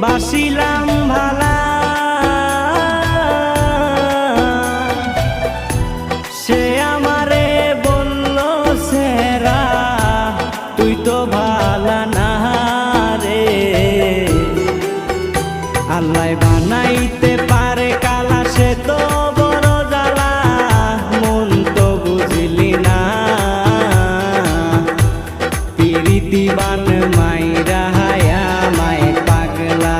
বাসিলাম ভালা সে আমারে বলল সেরা তুই তো ভালা না রে। আল্লাহ বানাইতে পারে কালা সে তো বড় জ্বালা মন তো বুঝলি না পিরিতিবান মাইরা হায়া মায় পাগলা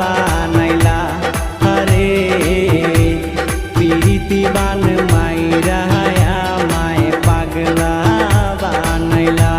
বানাইলা হরে পিরিতিবান মাইরা হায়া মায় পাগলা বানাইলা।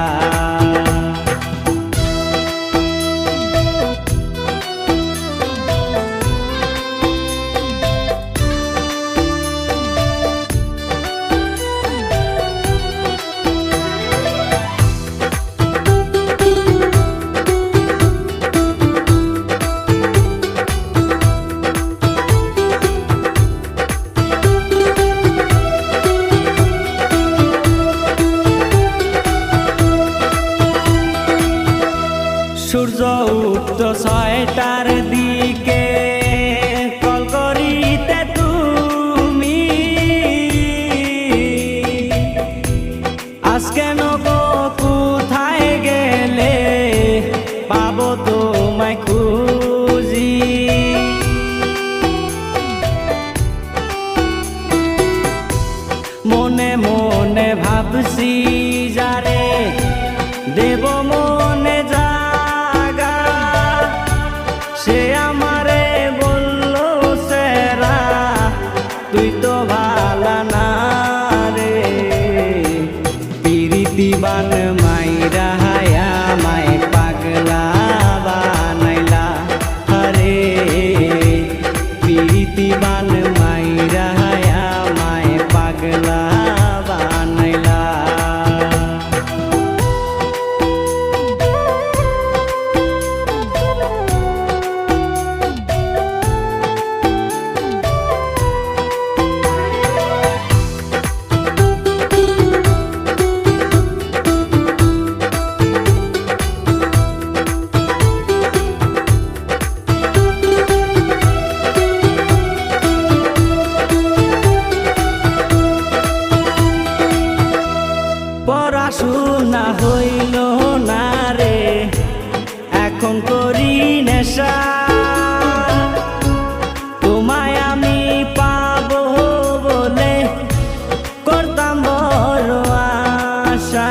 সূর্য উঠত ৬টার দিকে কল করিতে তুমি আজকে নগো কোথায় গেলে পাবো তোমায় খুঁজি। মনে মনে ভাবছি যারে দেব মনে জাগা সে আমারে বলল সেরা তুই তো ভালা না রে। পিরিতিবান মাইরা হায়া মায় পাগলা বানাইলা হরে পিরিতিবান মাইরা হায়া মায় পাগলা বানাইলা। পড়াশোনা হইল না রে এখন করি নেশা তোমায় আমি পাবো বলে করতাম বড় আশা।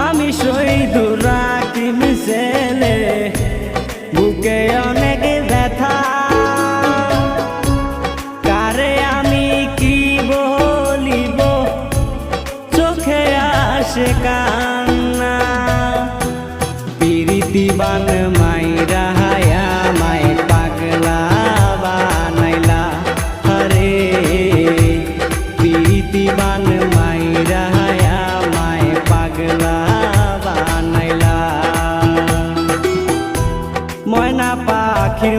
আমি শহীদুর রাকিব ছেলে বুকে অনেক ব্যথা সে কান্না পিরিতিবান মাইরা হায়া মায় পাগলা বানাইলা হরে পিরিতিবান মাইরা হায়া মায় পাগলা বানাইলা। ময়না পাখির